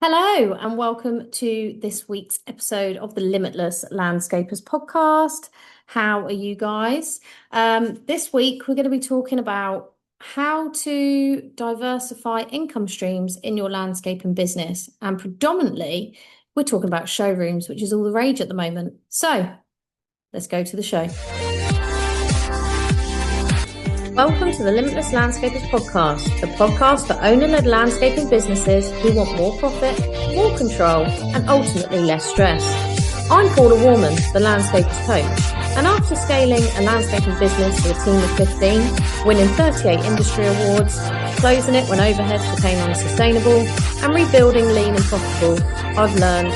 Hello, and welcome to this week's episode of the Limitless Landscapers Podcast. How are you guys? This week, we're going to be talking about how to diversify income streams in your landscaping business. And predominantly, we're talking about showrooms, which is all the rage at the moment. So let's go to the show. Welcome to the Limitless Landscapers Podcast, the podcast for owner-led landscaping businesses who want more profit, more control, and ultimately less stress. I'm Paula Warman, the Landscapers Coach, and after scaling a landscaping business to a team of 15, winning 38 industry awards, closing it when overheads became unsustainable, and rebuilding lean and profitable, I've learned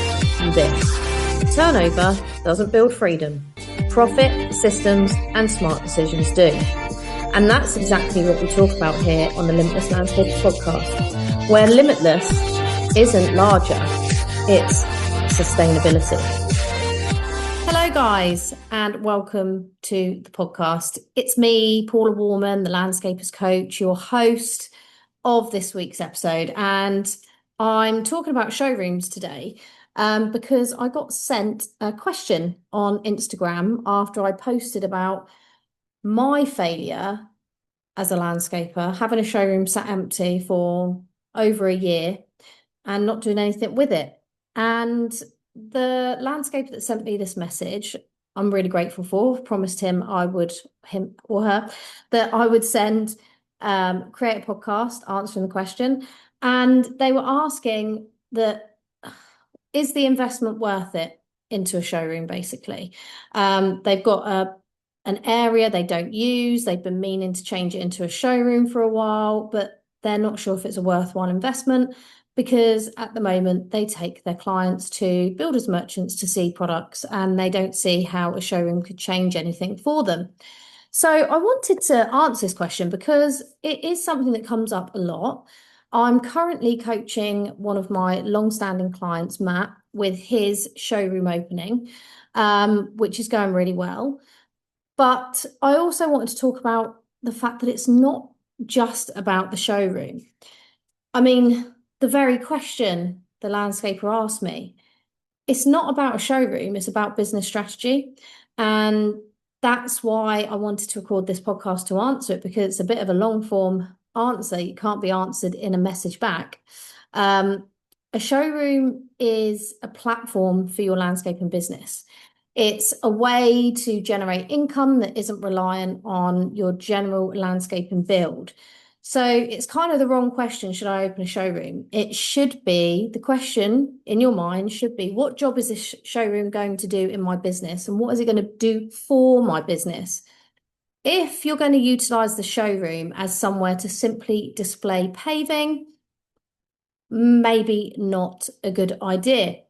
this. Turnover doesn't build freedom. Profit, systems, and smart decisions do. And that's exactly what we talk about here on the Limitless Landscapers Podcast, where limitless isn't larger, it's sustainability. Hello, guys, and welcome to the podcast. It's me, Paula Warman, the Landscapers Coach, your host of this week's episode. And I'm talking about showrooms today because I got sent a question on Instagram after I posted about my failure as a landscaper, having a showroom sat empty for over a year and not doing anything with it. And the landscaper that sent me this message, I'm really grateful for. Promised him or her, that I would send, create a podcast answering the question. And they were asking that, is the investment worth it into a showroom, basically? They've got an area they don't use. They've been meaning to change it into a showroom for a while, but they're not sure if it's a worthwhile investment because at the moment they take their clients to builders merchants to see products and they don't see how a showroom could change anything for them. So I wanted to answer this question because it is something that comes up a lot. I'm currently coaching one of my long-standing clients, Matt, with his showroom opening, which is going really well. But I also wanted to talk about the fact that it's not just about the showroom. I mean, the very question the landscaper asked me, it's not about a showroom, it's about business strategy. And that's why I wanted to record this podcast to answer it, because it's a bit of a long form answer. It can't be answered in a message back. A showroom is a platform for your landscaping business. It's a way to generate income that isn't reliant on your general landscaping build. So it's kind of the wrong question, should I open a showroom? It should be, the question in your mind should be, what job is this showroom going to do in my business? And what is it going to do for my business? If you're going to utilize the showroom as somewhere to simply display paving, maybe not a good idea.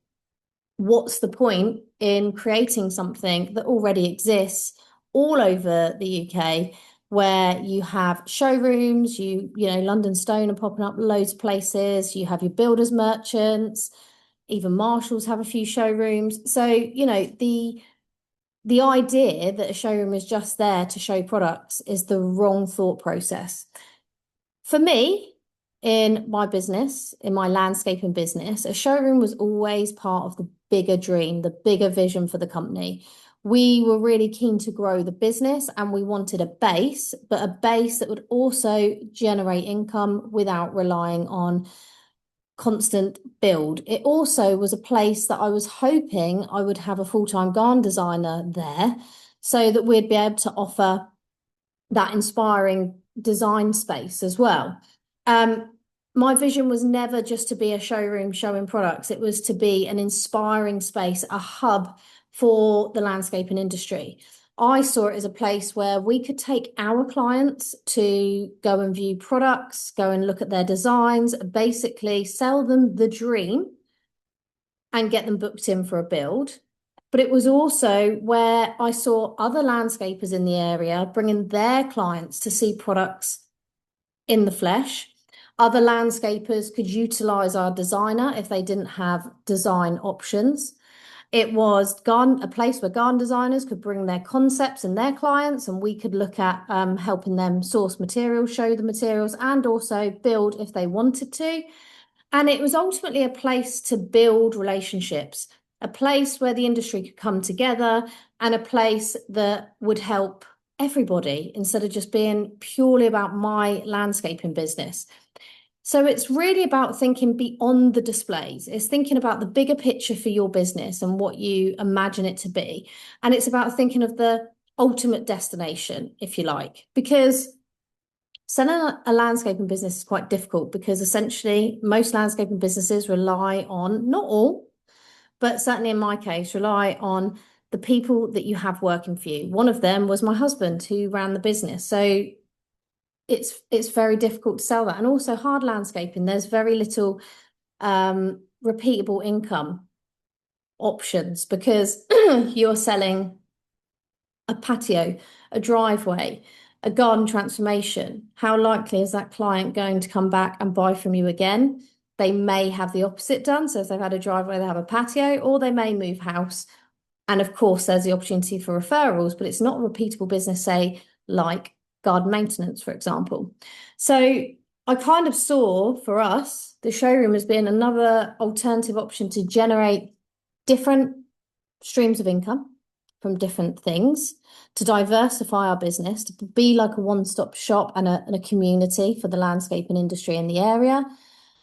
What's the point in creating something that already exists all over the UK, where you have showrooms, you know, London Stone are popping up loads of places, you have your builders merchants, even Marshalls have a few showrooms. So, you know, the idea that a showroom is just there to show products is the wrong thought process. For me, in my business, in my landscaping business, a showroom was always part of the bigger dream, the bigger vision for the company. We were really keen to grow the business and we wanted a base, but a base that would also generate income without relying on constant build. It also was a place that I was hoping I would have a full-time garden designer there so that we'd be able to offer that inspiring design space as well. My vision was never just to be a showroom showing products. It was to be an inspiring space, a hub for the landscaping industry. I saw it as a place where we could take our clients to go and view products, go and look at their designs, basically sell them the dream and get them booked in for a build. But it was also where I saw other landscapers in the area bringing their clients to see products in the flesh. Other landscapers could utilize our designer if they didn't have design options. It was a place where garden designers could bring their concepts and their clients, and we could look at helping them source materials, show the materials, and also build if they wanted to. And it was ultimately a place to build relationships, a place where the industry could come together, and a place that would help everybody instead of just being purely about my landscaping business. So it's really about thinking beyond the displays. It's thinking about the bigger picture for your business and what you imagine it to be. And it's about thinking of the ultimate destination, if you like, because selling a landscaping business is quite difficult because essentially most landscaping businesses rely on, not all, but certainly in my case, rely on the people that you have working for you. One of them was my husband who ran the business. So it's very difficult to sell that. And also hard landscaping, there's very little repeatable income options because you're selling a patio, a driveway, a garden transformation. How likely is that client going to come back and buy from you again? They may have the opposite done. So if they've had a driveway, they have a patio, or they may move house. And of course, there's the opportunity for referrals, but it's not a repeatable business, say, like garden maintenance, for example. So I kind of saw for us, the showroom as being another alternative option to generate different streams of income from different things, to diversify our business, to be like a one-stop shop and a community for the landscaping industry in the area.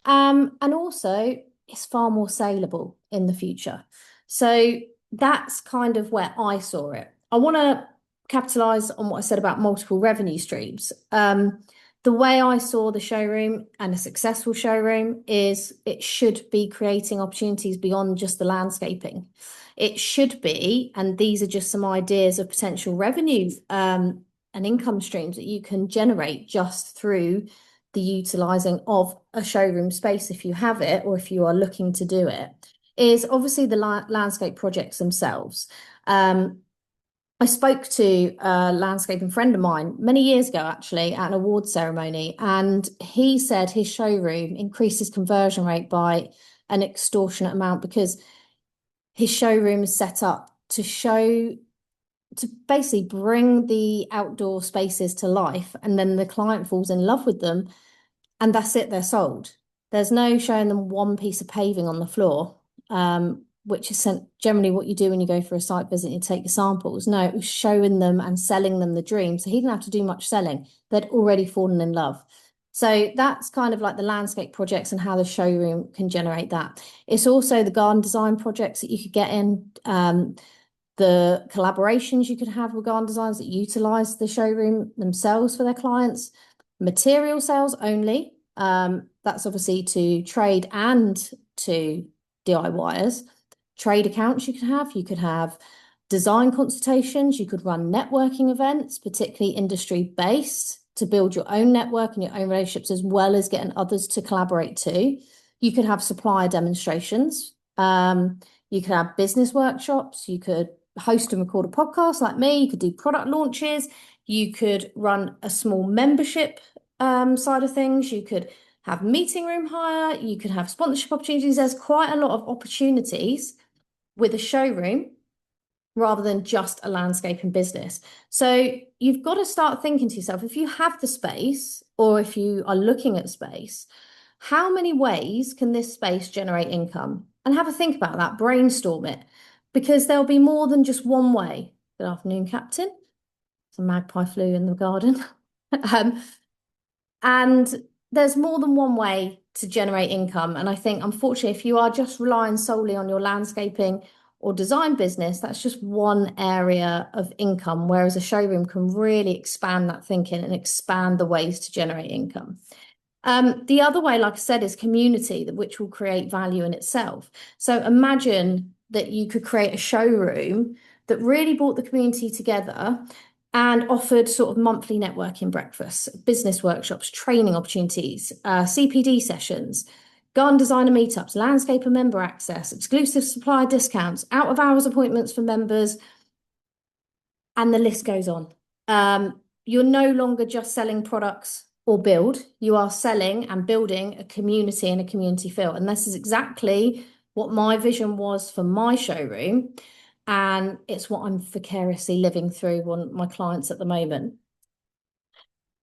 And also, it's far more saleable in the future. So that's kind of where I saw it. I want to capitalize on what I said about multiple revenue streams. The way I saw the showroom and a successful showroom is it should be creating opportunities beyond just the landscaping. It should be, and these are just some ideas of potential revenue and income streams that you can generate just through the utilizing of a showroom space if you have it or if you are looking to do it, is obviously the landscape projects themselves. I spoke to a landscaping friend of mine many years ago, actually, at an award ceremony, and he said his showroom increased his conversion rate by an extortionate amount because his showroom is set up to basically bring the outdoor spaces to life, and then the client falls in love with them, and that's it, they're sold. There's no showing them one piece of paving on the floor, which is generally what you do when you go for a site visit, you take your samples. No, it was showing them and selling them the dream. So he didn't have to do much selling. They'd already fallen in love. So that's kind of like the landscape projects and how the showroom can generate that. It's also the garden design projects that you could get in, the collaborations you could have with garden designers that utilize the showroom themselves for their clients. Material sales only. That's obviously to trade and to DIYers. Trade accounts you could have. You could have design consultations. You could run networking events, particularly industry-based, to build your own network and your own relationships, as well as getting others to collaborate too. You could have supplier demonstrations. You could have business workshops. You could host and record a podcast like me. You could do product launches. You could run a small membership side of things. You could have meeting room hire. You could have sponsorship opportunities. There's quite a lot of opportunities with a showroom rather than just a landscaping business. So you've got to start thinking to yourself, if you have the space or if you are looking at space, how many ways can this space generate income? And have a think about that, brainstorm it, because there'll be more than just one way. Good afternoon, Captain. It's a magpie flew in the garden. And there's more than one way to generate income. And I think, unfortunately, if you are just relying solely on your landscaping or design business, that's just one area of income, whereas a showroom can really expand that thinking and expand the ways to generate income. The other way, like I said, is community, which will create value in itself. So imagine that you could create a showroom that really brought the community together and offered sort of monthly networking breakfasts, business workshops, training opportunities, CPD sessions, garden designer meetups, landscaper member access, exclusive supplier discounts, out of hours appointments for members, and the list goes on. You're no longer just selling products or build, you are selling and building a community and a community feel. And this is exactly what my vision was for my showroom. And it's what I'm vicariously living through on my clients at the moment.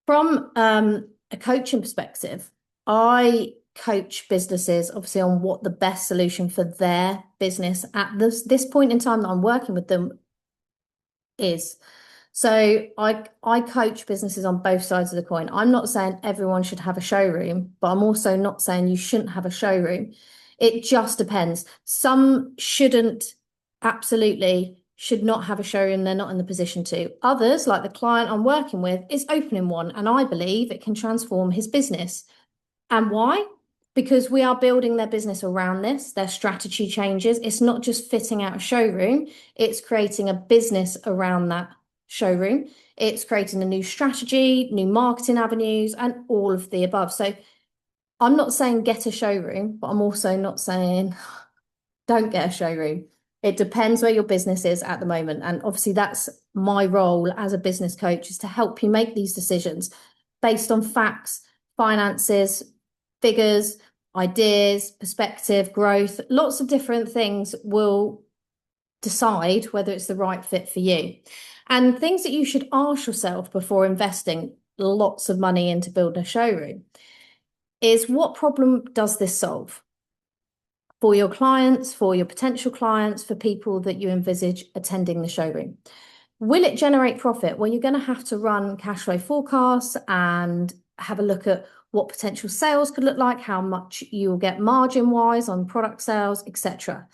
From a coaching perspective, I coach businesses obviously on what the best solution for their business at this point in time that I'm working with them is. So I coach businesses on both sides of the coin. I'm not saying everyone should have a showroom, but I'm also not saying you shouldn't have a showroom. It just depends. Some absolutely should not have a showroom. They're not in the position to. Others, like the client I'm working with, is opening one, and I believe it can transform his business. And why? Because we are building their business around this, their strategy changes. It's not just fitting out a showroom, it's creating a business around that showroom. It's creating a new strategy, new marketing avenues, and all of the above. So I'm not saying get a showroom, but I'm also not saying don't get a showroom. It depends where your business is at the moment. And obviously that's my role as a business coach, is to help you make these decisions based on facts, finances, figures, ideas, perspective, growth. Lots of different things will decide whether it's the right fit for you. And things that you should ask yourself before investing lots of money into building a showroom is, what problem does this solve for your clients, for your potential clients, for people that you envisage attending the showroom? Will it generate profit? Well, you're going to have to run cash flow forecasts and have a look at what potential sales could look like, how much you'll get margin wise on product sales, etc.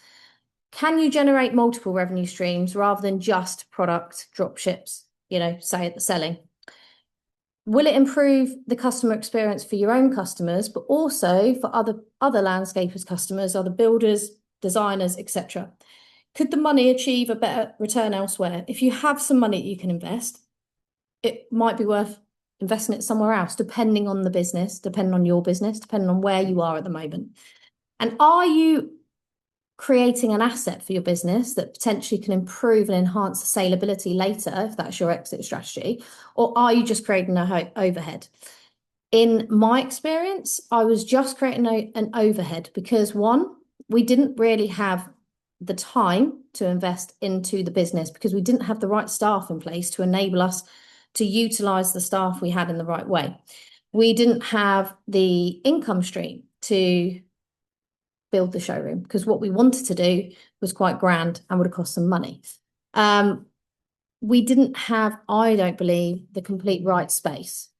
Can you generate multiple revenue streams rather than just product drop ships, say at the selling? Will it improve the customer experience for your own customers, but also for other landscapers customers, other builders, designers, etc.? Could the money achieve a better return elsewhere? If you have some money that you can invest, it might be worth investing it somewhere else, depending on the business, depending on your business, depending on where you are at the moment. And are you creating an asset for your business that potentially can improve and enhance the saleability later, if that's your exit strategy? Or are you just creating an overhead? In my experience, I was just creating an overhead because, one, we didn't really have the time to invest into the business because we didn't have the right staff in place to enable us to utilize the staff we had in the right way. We didn't have the income stream to build the showroom because what we wanted to do was quite grand and would have cost some money. We didn't have, I don't believe, the complete right space.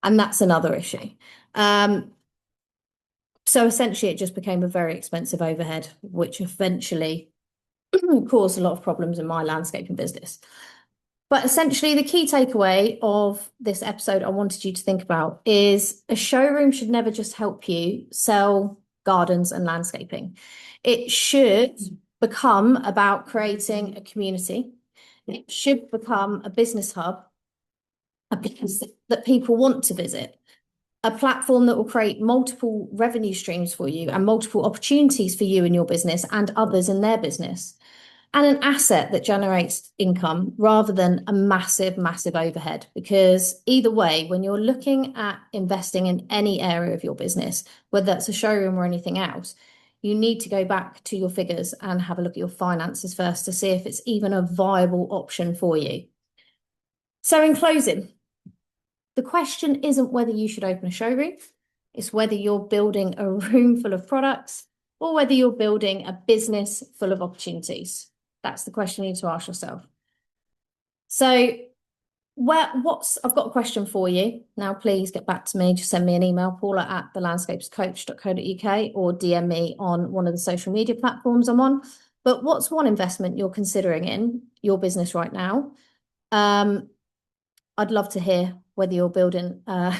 And that's another issue. So essentially it just became a very expensive overhead, which eventually caused a lot of problems in my landscaping business. But essentially the key takeaway of this episode I wanted you to think about is, a showroom should never just help you sell gardens and landscaping. It should become about creating a community. It should become a business hub, a business that people want to visit, a platform that will create multiple revenue streams for you and multiple opportunities for you in your business and others in their business, and an asset that generates income rather than a massive, massive overhead. Because either way, when you're looking at investing in any area of your business, whether that's a showroom or anything else, you need to go back to your figures and have a look at your finances first to see if it's even a viable option for you. So in closing, the question isn't whether you should open a showroom, it's whether you're building a room full of products or whether you're building a business full of opportunities. That's the question you need to ask yourself. So I've got a question for you. Now, please get back to me. Just send me an email, paula@thelandscaperscoach.co.uk, or DM me on one of the social media platforms I'm on. But what's one investment you're considering in your business right now? I'd love to hear whether you're building a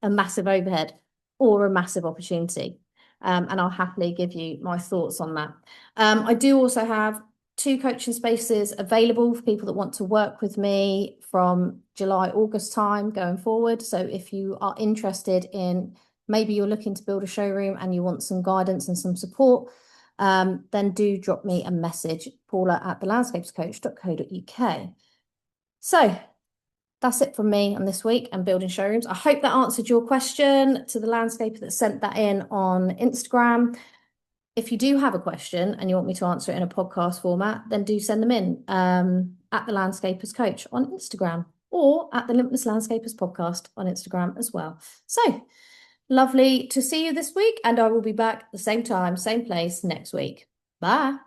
massive overhead or a massive opportunity. And I'll happily give you my thoughts on that. I do also have 2 coaching spaces available for people that want to work with me from July, August time going forward. So if you are interested in, maybe you're looking to build a showroom and you want some guidance and some support, then do drop me a message, paula@thelandscaperscoach.co.uk. So that's it from me on this week and building showrooms. I hope that answered your question. To the landscaper that sent that in on Instagram, if you do have a question and you want me to answer it in a podcast format, then do send them in at the Landscapers Coach on Instagram, or at the Limitless Landscapers Podcast on Instagram as well. So Lovely to see you this week, and I will be back at the same time, same place next week. Bye.